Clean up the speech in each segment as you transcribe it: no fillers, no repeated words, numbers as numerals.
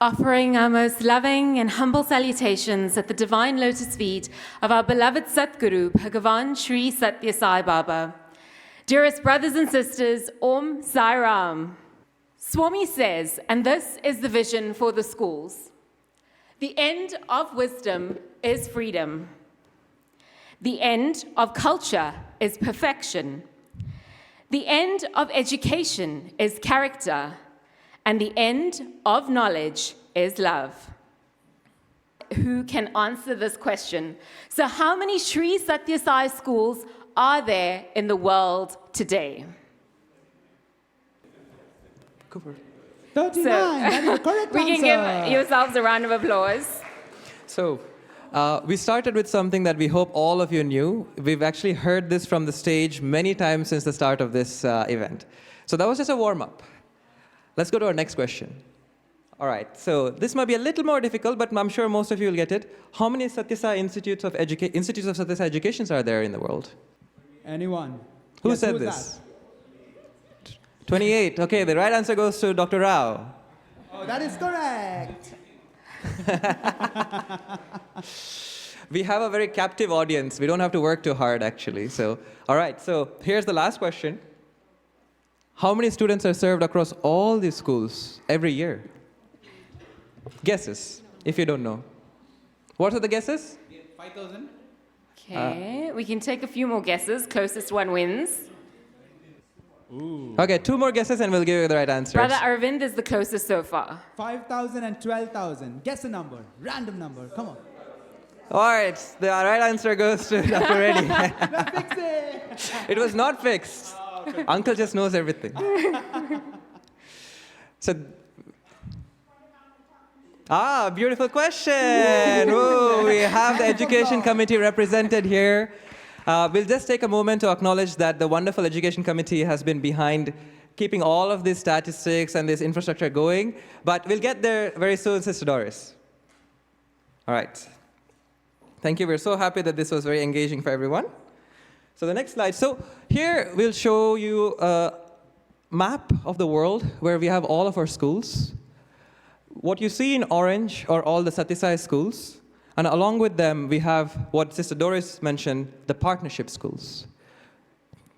offering our most loving and humble salutations at the divine lotus feet of our beloved Satguru, Bhagawan Sri Sathya Sai Baba. Dearest brothers and sisters, Om Sai Ram. Swami says, and this is the vision for the schools: the end of wisdom is freedom. The end of culture is perfection. The end of education is character. And the end of knowledge is love. Who can answer this question? So how many Sri Sathya Sai schools are there in the world today? Go for it. 39. That is the correct We answer. can give yourselves a round of applause. So, we started with something that we hope all of you knew. We've actually heard this from the stage many times since the start of this event. So that was just a warm-up. Let's go to our next question. All right, so this might be a little more difficult, but I'm sure most of you will get it. How many Sathya Sai institutes of Sathya Sai educations are there in the world? Anyone? Who Yes, said who's this? 28. Okay, the right answer goes to Dr. Rao. Oh, that is correct. We have a very captive audience. We don't have to work too hard, actually. So, all right, so here's the last question. How many students are served across all these schools every year? Guesses, if you don't know. What are the guesses? 5,000. Okay, we can take a few more guesses. Closest one wins. Ooh. Okay, 2 more guesses and we'll give you the right answers. Brother Arvind is the closest so far. 5,000 and 12,000. Guess a number. Random number. Come on. All right, the right answer goes to Dr. Reddy. Now fix it. It was not fixed. Uncle just knows everything. So, beautiful question. Ooh, we have the education committee represented here. We'll just take a moment to acknowledge that the wonderful education committee has been behind keeping all of these statistics and this infrastructure going. But we'll get there very soon, Sister Doris. All right. Thank you. We're so happy that this was very engaging for everyone. So the next slide. So here we'll show you a map of the world where we have all of our schools. What you see in orange are all the Sathya Sai schools. And along with them, we have what Sister Doris mentioned, the partnership schools.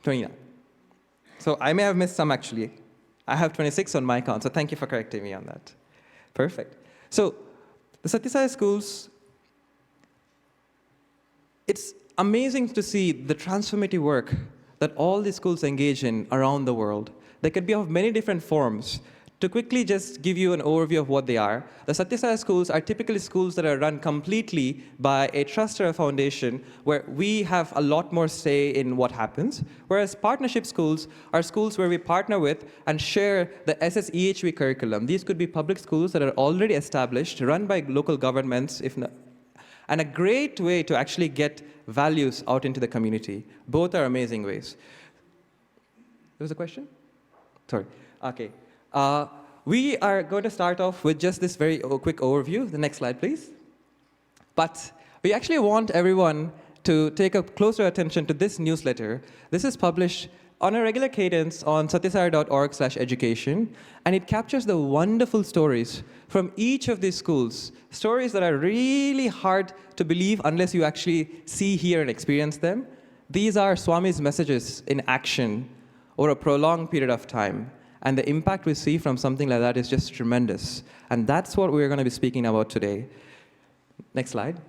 29. So I may have missed some, actually. I have 26 on my count, so thank you for correcting me on that. Perfect. So the Sathya Sai schools, it's amazing to see the transformative work that all these schools engage in around the world. They could be of many different forms. To quickly just give you an overview of what they are, the Sathya Sai schools are typically schools that are run completely by a trust or a foundation where we have a lot more say in what happens, whereas partnership schools are schools where we partner with and share the SSEHV curriculum. These could be public schools that are already established, run by local governments, if not, and a great way to actually get values out into the community. Both are amazing ways. There was a question? Sorry. Okay. We are going to start off with just this very quick overview. The next slide, please. But we actually want everyone to take a closer attention to this newsletter. This is published on a regular cadence on satyasai.org/education, and it captures the wonderful stories from each of these schools, stories that are really hard to believe unless you actually see, hear, and experience them. These are Swami's messages in action over a prolonged period of time. And the impact we see from something like that is just tremendous. And that's what we're going to be speaking about today. Next slide.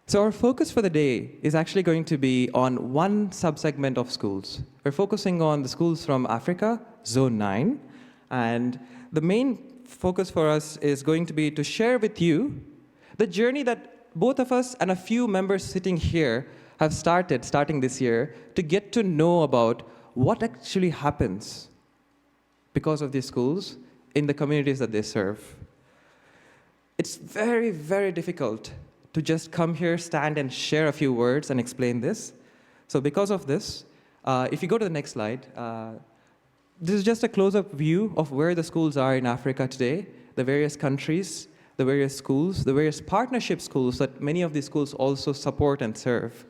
So our focus for the day is actually going to be on one subsegment of schools. We're focusing on the schools from Africa, Zone 9. And the main focus for us is going to be to share with you the journey that both of us and a few members sitting here have starting this year, to get to know about what actually happens because of these schools in the communities that they serve. It's very, very difficult to just come here, stand, and share a few words and explain this. So because of this, if you go to the next slide, this is just a close-up view of where the schools are in Africa today, the various countries, the various schools, the various partnership schools that many of these schools also support and serve.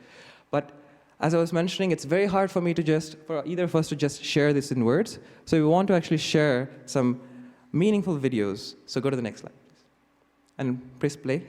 But as I was mentioning, it's very hard for me to for either of us to just share this in words. So we want to actually share some meaningful videos. So go to the next slide. And press play.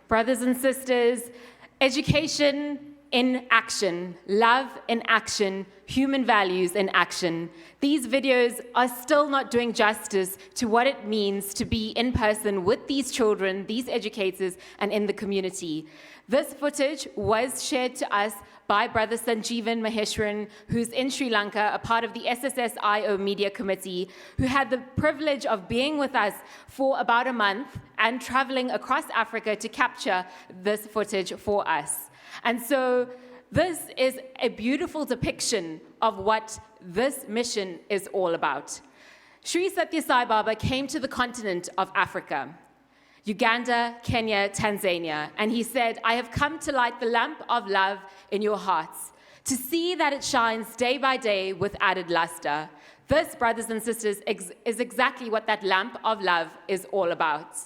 Brothers and sisters, education in action, love in action, human values in action. These videos are still not doing justice to what it means to be in person with these children, these educators, and in the community. This footage was shared to us by Brother Sanjeevan Maheshwaran, who's in Sri Lanka, a part of the SSSIO Media Committee, who had the privilege of being with us for about a month and traveling across Africa to capture this footage for us. And so this is a beautiful depiction of what this mission is all about. Sri Sathya Sai Baba came to the continent of Africa, Uganda, Kenya, Tanzania, and he said, "I have come to light the lamp of love in your hearts, to see that it shines day by day with added luster." This, brothers and sisters, is exactly what that lamp of love is all about.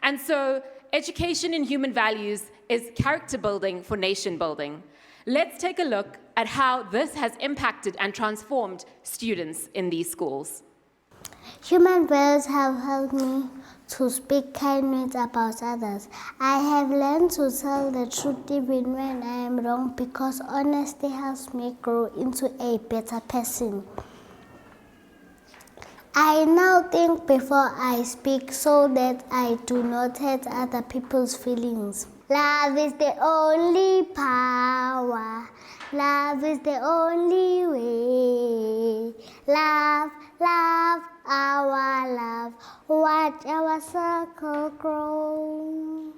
And so, education in human values is character building for nation building. Let's take a look at how this has impacted and transformed students in these schools. Human values have helped me to speak kindness about others. I have learned to tell the truth even when I am wrong, because honesty helps me grow into a better person. I now think before I speak so that I do not hurt other people's feelings. Love is the only power. Love is the only way. Love, love, our love. Watch our circle grow.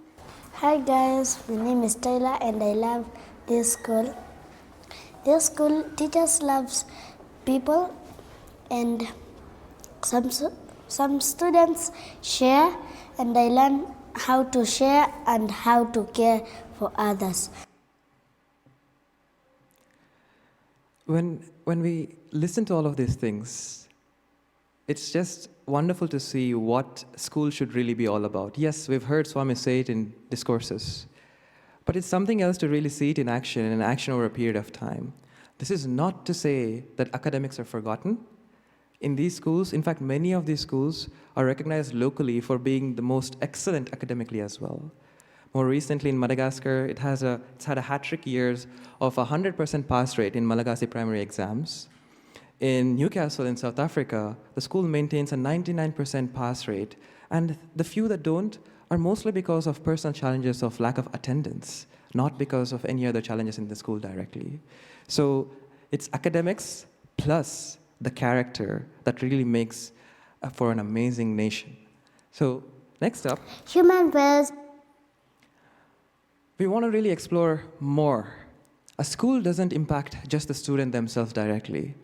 Hi guys, my name is Taylor and I love this school. This school teachers loves people and some students share and I learn how to share and how to care for others. When we listen to all of these things, it's just wonderful to see what school should really be all about. Yes, we've heard Swami say it in discourses, but it's something else to really see it in action, and in action over a period of time. This is not to say that academics are forgotten. In these schools, in fact, many of these schools are recognized locally for being the most excellent academically as well. More recently in Madagascar, it's had a hat-trick years of 100% pass rate in Malagasy primary exams. In Newcastle in South Africa, the school maintains a 99% pass rate, and the few that don't are mostly because of personal challenges of lack of attendance, not because of any other challenges in the school directly. So it's academics plus the character that really makes for an amazing nation. So next up, Human values. we want to really explore more. A school doesn't impact just the student themselves directly.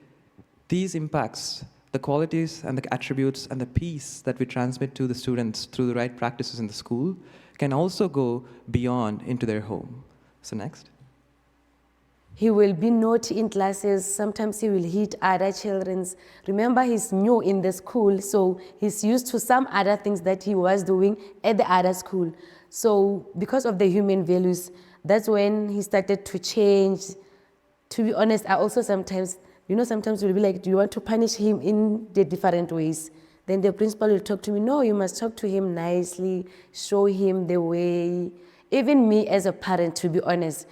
These impacts, the qualities and the attributes and the peace that we transmit to the students through the right practices in the school can also go beyond into their home. So next. He will be naughty in classes. Sometimes he will hit other children. Remember, he's new in the school, so he's used to some other things that he was doing at the other school. So because of the human values, that's when he started to change. To be honest, I also sometimes we'll be like, do you want to punish him in the different ways? Then the principal will talk to me, no, you must talk to him nicely, show him the way. Even me as a parent, to be honest,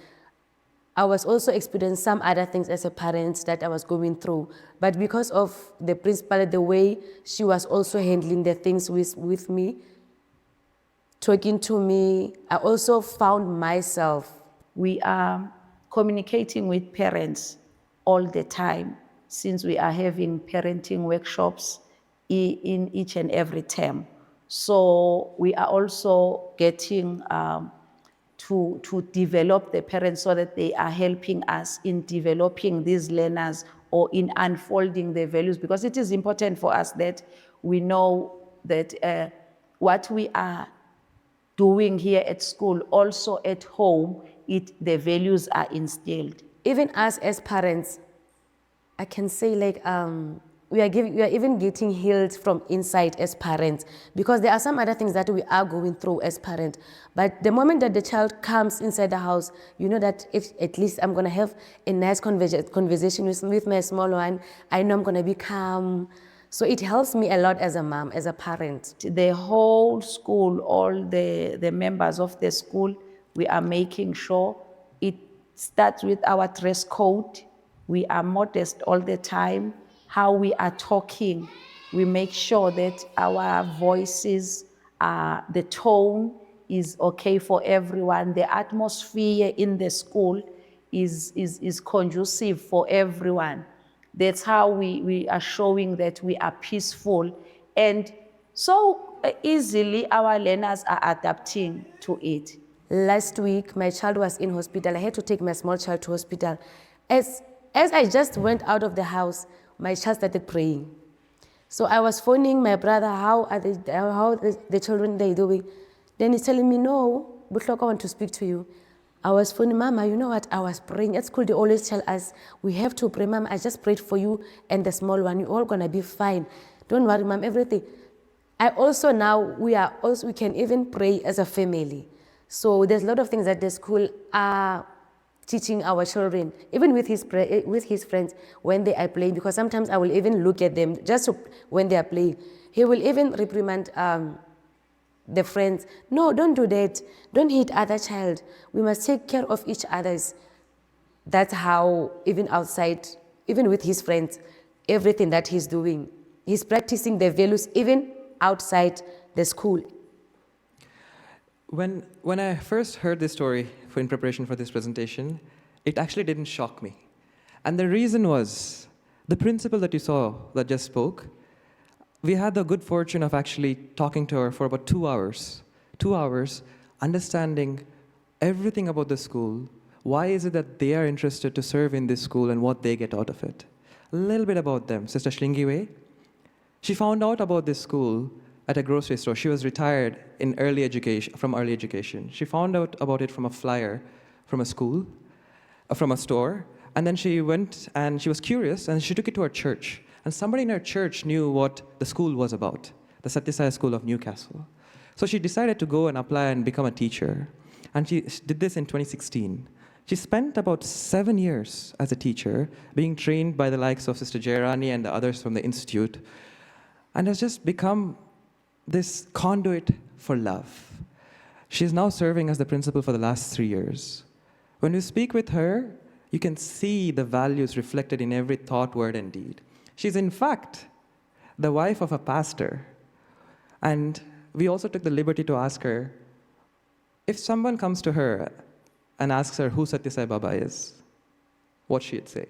I was also experiencing some other things as a parent that I was going through. But because of the principal, the way she was also handling the things with me, talking to me, I also found myself. We are communicating with parents all the time since we are having parenting workshops in each and every term. So we are also getting to develop the parents so that they are helping us in developing these learners or in unfolding their values, because it is important for us that we know that what we are doing here at school, also at home, the values are instilled. Even us as parents, I can say like we are even getting healed from inside as parents, because there are some other things that we are going through as parents. But the moment that the child comes inside the house, you know that if at least I'm going to have a nice conversation with my small one, I know I'm going to be calm. So it helps me a lot as a mom, as a parent. The whole school, all the members of the school, we are making sure it starts with our dress code. We are modest all the time. How we are talking, we make sure that our voices, the tone is okay for everyone. The atmosphere in the school is conducive for everyone. That's how we are showing that we are peaceful. And so easily our learners are adapting to it. Last week, my child was in hospital. I had to take my small child to hospital. As I just went out of the house, my child started praying. So I was phoning my brother, how the children they doing? Then he's telling me, no, Butlok, I want to speak to you. I was phoning, Mama, you know what? I was praying. At school, they always tell us, we have to pray. Mama, I just prayed for you and the small one. You're all going to be fine. Don't worry, Mom, everything. I also now, we can even pray as a family. So there's a lot of things that the school are teaching our children, even with his friends when they are playing, because sometimes I will even look at them just when they are playing. He will even reprimand the friends. No, don't do that. Don't hit other child. We must take care of each other's. That's how, even outside, even with his friends, everything that he's doing, he's practicing the values even outside the school. When I first heard this story in preparation for this presentation, it actually didn't shock me. And the reason was the principal that you saw that just spoke. We had the good fortune of actually talking to her for about 2 hours. 2 hours, understanding everything about the school. Why is it that they are interested to serve in this school and what they get out of it? A little bit about them. Sister Shlingiwe, she found out about this school at a grocery store. She was retired in from early education. She found out about it from a flyer from a school, from a store, and then she went and she was curious and she took it to her church. And somebody in her church knew what the school was about, the Sathya Sai School of Newcastle. So she decided to go and apply and become a teacher. And she did this in 2016. She spent about 7 years as a teacher, being trained by the likes of Sister Jairani and the others from the Institute, and has just become this conduit for love. She is now serving as the principal for the last 3 years. When you speak with her, you can see the values reflected in every thought, word, and deed. She's in fact the wife of a pastor. And we also took the liberty to ask her, if someone comes to her and asks her who Sathya Sai Baba is, what she'd say.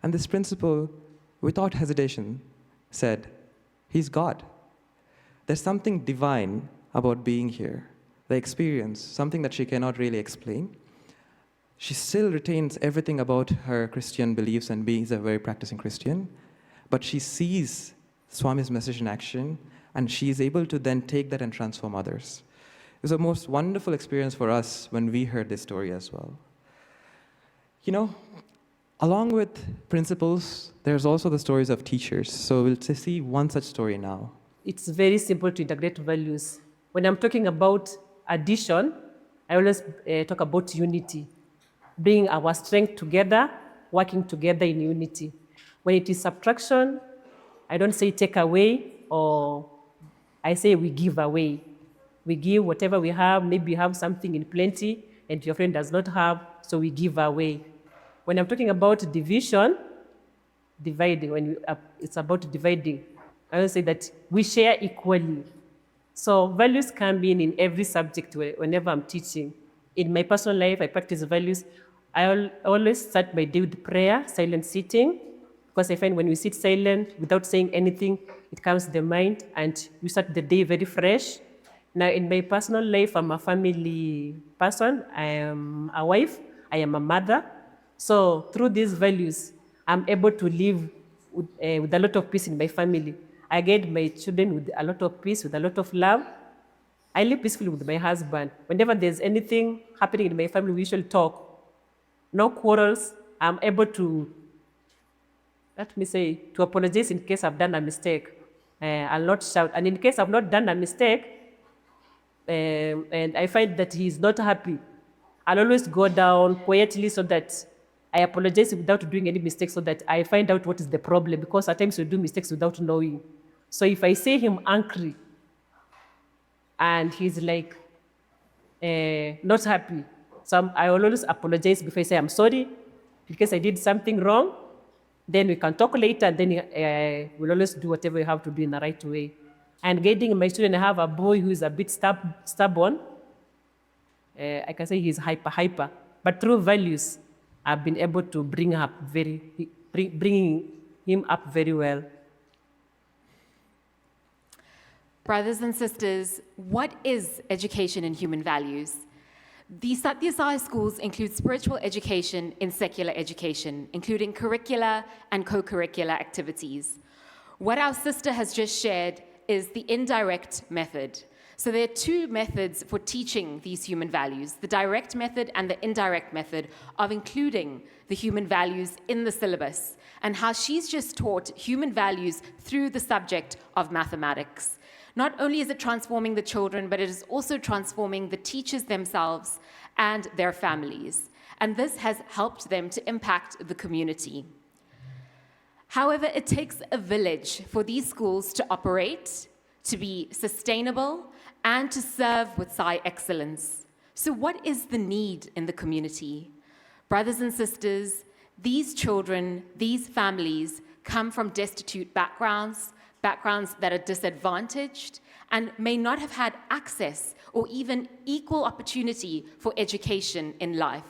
And this principal, without hesitation, said, he's God. There's something divine about being here, the experience, something that she cannot really explain. She still retains everything about her Christian beliefs and being a very practicing Christian, but she sees Swami's message in action, and she is able to then take that and transform others. It was a most wonderful experience for us when we heard this story as well. You know, along with principals, there's also the stories of teachers. So we'll see one such story now. It's very simple to integrate values. When I'm talking about addition, I always talk about unity, bringing our strength together, working together in unity. When it is subtraction, I don't say take away, or I say we give away. We give whatever we have. Maybe you have something in plenty and your friend does not have, so we give away. When I'm talking about division, dividing, it's about dividing, I will say that we share equally. So values can be in every subject whenever I'm teaching. In my personal life, I practice values. I always start my day with prayer, silent sitting, because I find when we sit silent without saying anything, it calms the mind and we start the day very fresh. Now, in my personal life, I'm a family person. I am a wife. I am a mother. So through these values, I'm able to live with a lot of peace in my family. I get my children with a lot of peace, with a lot of love. I live peacefully with my husband. Whenever there's anything happening in my family, we usually talk. No quarrels. I'm able to, to apologize in case I've done a mistake. I'll not shout. And in case I've not done a mistake, and I find that he's not happy, I'll always go down quietly so that I apologize without doing any mistakes, so that I find out what is the problem, because at times we do mistakes without knowing. So if I see him angry and he's like not happy, so I will always apologize before I say I'm sorry because I did something wrong. Then we can talk later, and then we'll always do whatever we have to do in the right way. And guiding my student, I have a boy who is a bit stubborn. I can say he's hyper. But through values, I've been able to bring him up very well. Brothers and sisters, what is education in human values? The Sathya Sai schools include spiritual education in secular education, including curricular and co-curricular activities. What our sister has just shared is the indirect method. So there are two methods for teaching these human values, the direct method and the indirect method of including the human values in the syllabus, and how she's just taught human values through the subject of mathematics. Not only is it transforming the children, but it is also transforming the teachers themselves and their families. And this has helped them to impact the community. However, it takes a village for these schools to operate, to be sustainable, and to serve with Sai excellence. So what is the need in the community? Brothers and sisters, these children, these families come from destitute backgrounds that are disadvantaged, and may not have had access or even equal opportunity for education in life,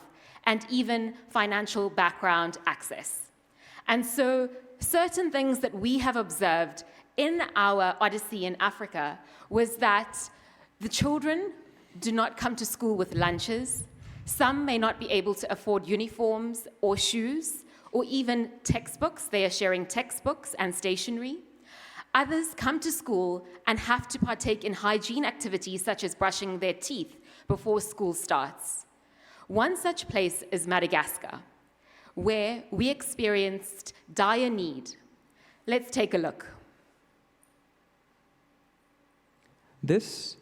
and even financial background access. And so certain things that we have observed in our Odyssey in Africa was that the children do not come to school with lunches. Some may not be able to afford uniforms or shoes, or even textbooks. They are sharing textbooks and stationery. Others come to school and have to partake in hygiene activities such as brushing their teeth before school starts. One such place is Madagascar, where we experienced dire need. Let's take a look. This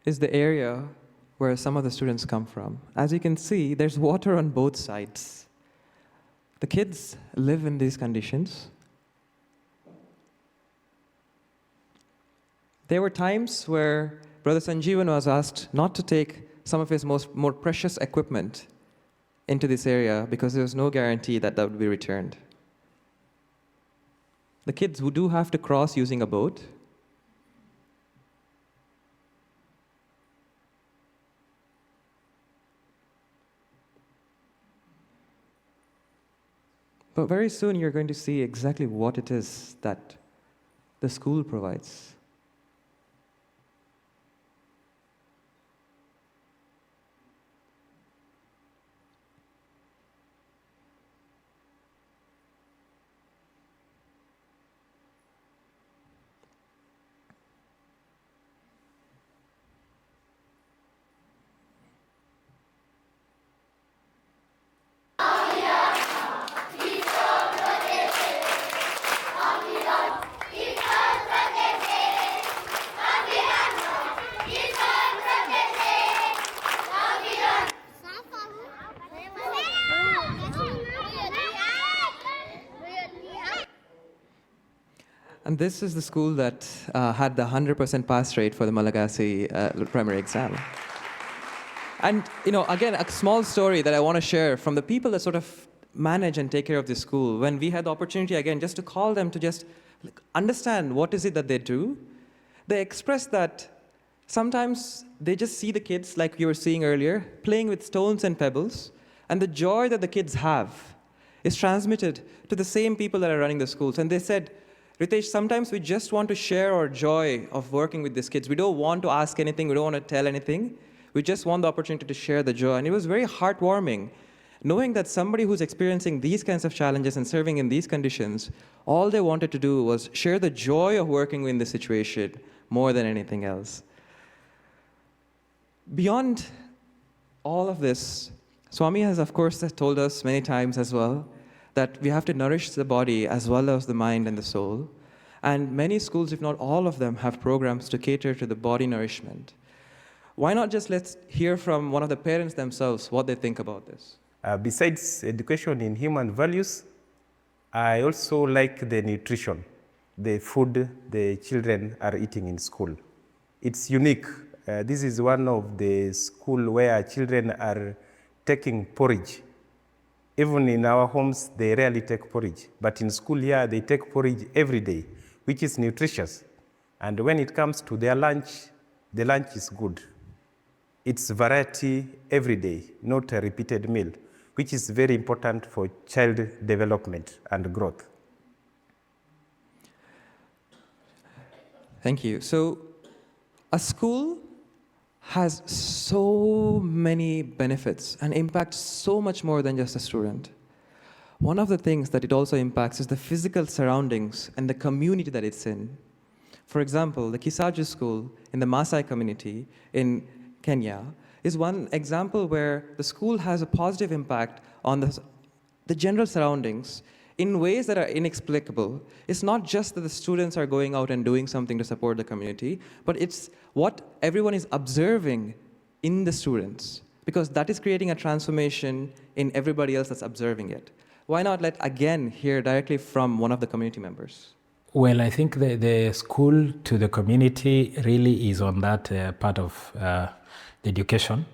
is the area where some of the students come from. As you can see, there's water on both sides. The kids live in these conditions. There were times where Brother Sanjeevan was asked not to take some of his more precious equipment into this area because there was no guarantee that that would be returned. The kids who do have to cross using a boat, but very soon you're going to see exactly what it is that the school provides. And this is the school that had the 100% pass rate for the Malagasy primary exam. And, again, a small story that I want to share from the people that sort of manage and take care of this school. When we had the opportunity, again, just to call them to just understand what is it that they do, they expressed that sometimes they just see the kids, like you were seeing earlier, playing with stones and pebbles, and the joy that the kids have is transmitted to the same people that are running the schools. And they said, Ritesh, sometimes we just want to share our joy of working with these kids. We don't want to ask anything. We don't want to tell anything. We just want the opportunity to share the joy. And it was very heartwarming, knowing that somebody who's experiencing these kinds of challenges and serving in these conditions, all they wanted to do was share the joy of working in this situation more than anything else. Beyond all of this, Swami has, of course, told us many times as well that we have to nourish the body as well as the mind and the soul. And many schools, if not all of them, have programs to cater to the body nourishment. Why not just let's hear from one of the parents themselves what they think about this? Besides education in human values, I also like the nutrition, the food the children are eating in school. It's unique. This is one of the schools where children are taking porridge. Even in our homes, they rarely take porridge. But in school here, they take porridge every day, which is nutritious. And when it comes to their lunch, the lunch is good. It's variety every day, not a repeated meal, which is very important for child development and growth. Thank you. So, a school has so many benefits and impacts so much more than just a student. One of the things that it also impacts is the physical surroundings and the community that it's in. For example, the Kisaju school in the Maasai community in Kenya is one example where the school has a positive impact on the general surroundings in ways that are inexplicable. It's not just that the students are going out and doing something to support the community, but it's what everyone is observing in the students, because that is creating a transformation in everybody else that's observing it. Why not again hear directly from one of the community members? Well, I think the school to the community really is on that part of the education.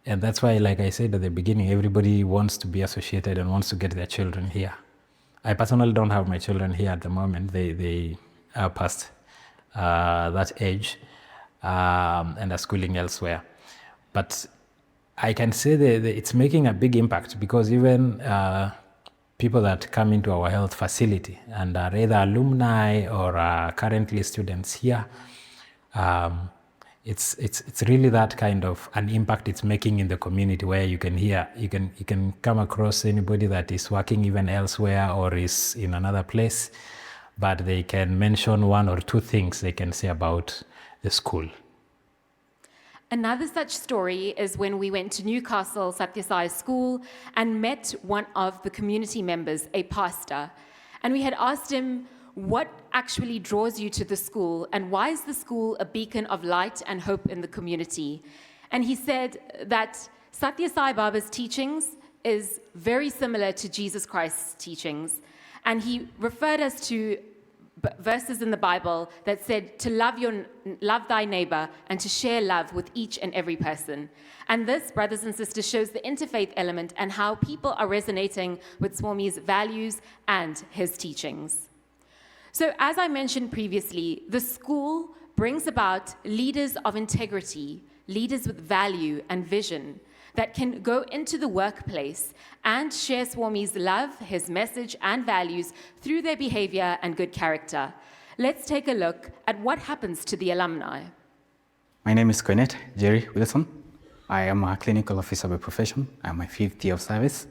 And that's why, like I said at the beginning, everybody wants to be associated and wants to get their children here. I personally don't have my children here at the moment. They are past that age. and are schooling elsewhere. But I can say that it's making a big impact, because even people that come into our health facility and are either alumni or are currently students here, it's really that kind of an impact it's making in the community, where you can come across anybody that is working even elsewhere or is in another place, but they can mention one or two things they can say about the school. Another such story is when we went to Newcastle Sathya Sai School and met one of the community members, a pastor. And we had asked him, what actually draws you to the school, and why is the school a beacon of light and hope in the community? And he said that Sathya Sai Baba's teachings is very similar to Jesus Christ's teachings. And he referred us to verses in the Bible that said to love thy neighbor and to share love with each and every person. And this, brothers and sisters, shows the interfaith element and how people are resonating with Swami's values and his teachings. So as I mentioned previously, the school brings about leaders of integrity, leaders with value and vision that can go into the workplace and share Swami's love, his message and values through their behavior and good character. Let's take a look at what happens to the alumni. My name is Quinette Jerry Wilson. I am a clinical officer by profession. I'm my 5th year of service.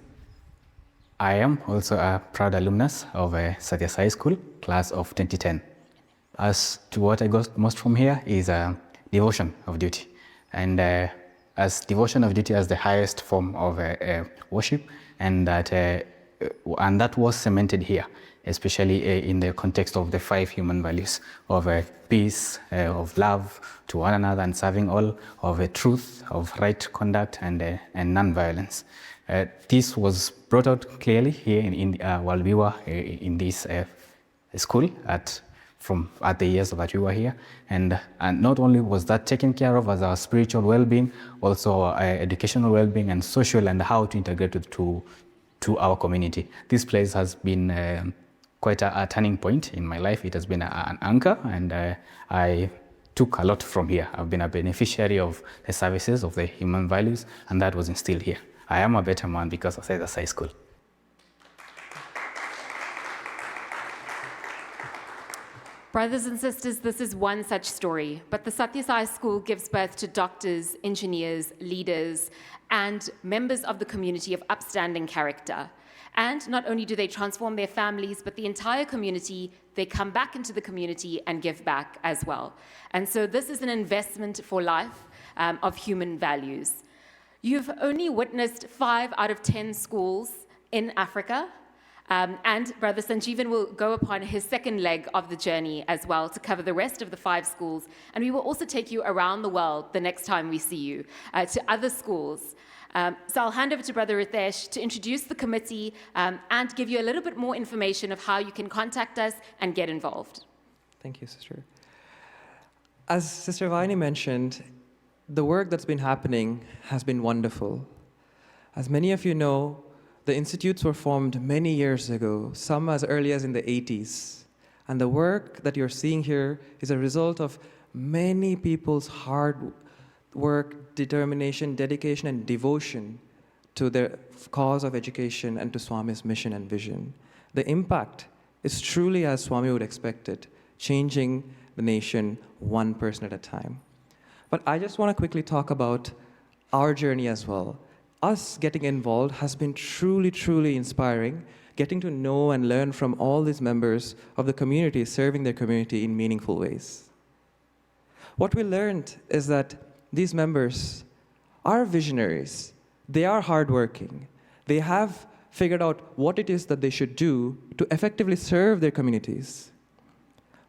I am also a proud alumnus of Sathya Sai School, class of 2010. As to what I got most from here is devotion of duty. And as devotion of duty as the highest form of worship, and that was cemented here, especially in the context of the 5 human values of peace, of love to one another and serving all, of truth, of right conduct, and non-violence. This was brought out clearly here while we were in this school at the years that we were here, and not only was that taken care of as our spiritual well-being, also our educational well-being and social, and how to integrate it to our community. This place has been quite a turning point in my life. It has been an anchor, and I took a lot from here. I've been a beneficiary of the services of the human values, and that was instilled here. I am a better man because of Sathya Sai School. Brothers and sisters, this is one such story, but the Sathya Sai School gives birth to doctors, engineers, leaders, and members of the community of upstanding character. And not only do they transform their families, but the entire community, they come back into the community and give back as well. And so this is an investment for life of human values. You've only witnessed 5 out of 10 schools in Africa. And Brother Sanjeevan will go upon his second leg of the journey as well to cover the rest of the 5 schools. And we will also take you around the world the next time we see you to other schools. So I'll hand over to Brother Ritesh to introduce the committee and give you a little bit more information of how you can contact us and get involved. Thank you, Sister. As Sister Vaini mentioned, the work that's been happening has been wonderful. As many of you know, the institutes were formed many years ago, some as early as in the 80s. And the work that you're seeing here is a result of many people's hard work, determination, dedication, and devotion to the cause of education and to Swami's mission and vision. The impact is truly as Swami would expect it, changing the nation one person at a time. But I just want to quickly talk about our journey as well. Us getting involved has been truly, truly inspiring, getting to know and learn from all these members of the community, serving their community in meaningful ways. What we learned is that these members are visionaries. They are hardworking. They have figured out what it is that they should do to effectively serve their communities.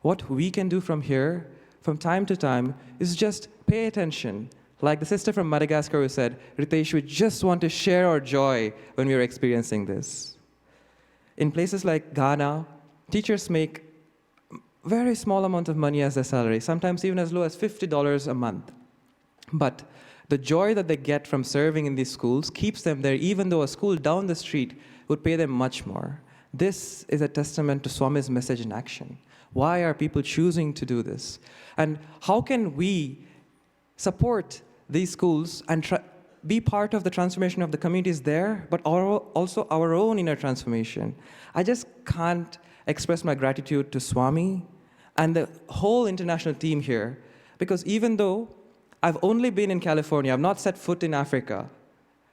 What we can do from here, from time to time, is just pay attention. Like the sister from Madagascar who said, Ritesh, we just want to share our joy when we are experiencing this. In places like Ghana, teachers make very small amount of money as their salary, sometimes even as low as $50 a month. But the joy that they get from serving in these schools keeps them there, even though a school down the street would pay them much more. This is a testament to Swami's message in action. Why are people choosing to do this? And how can we support these schools and be part of the transformation of the communities there, but also our own inner transformation. I just can't express my gratitude to Swami and the whole international team here, because even though I've only been in California, I've not set foot in Africa,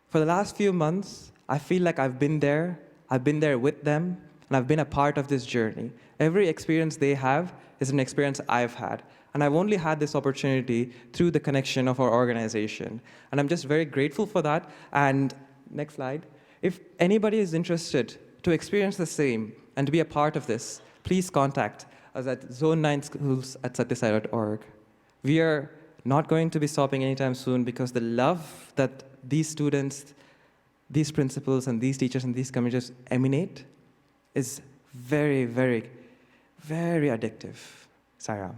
for the last few months, I feel like I've been there with them, and I've been a part of this journey. Every experience they have is an experience I've had. And I've only had this opportunity through the connection of our organization. And I'm just very grateful for that. And next slide. If anybody is interested to experience the same and to be a part of this, please contact us at zone9schools@satyasai.org. We are not going to be stopping anytime soon, because the love that these students, these principals, and these teachers and these communities emanate is very, very, very addictive. Sairam.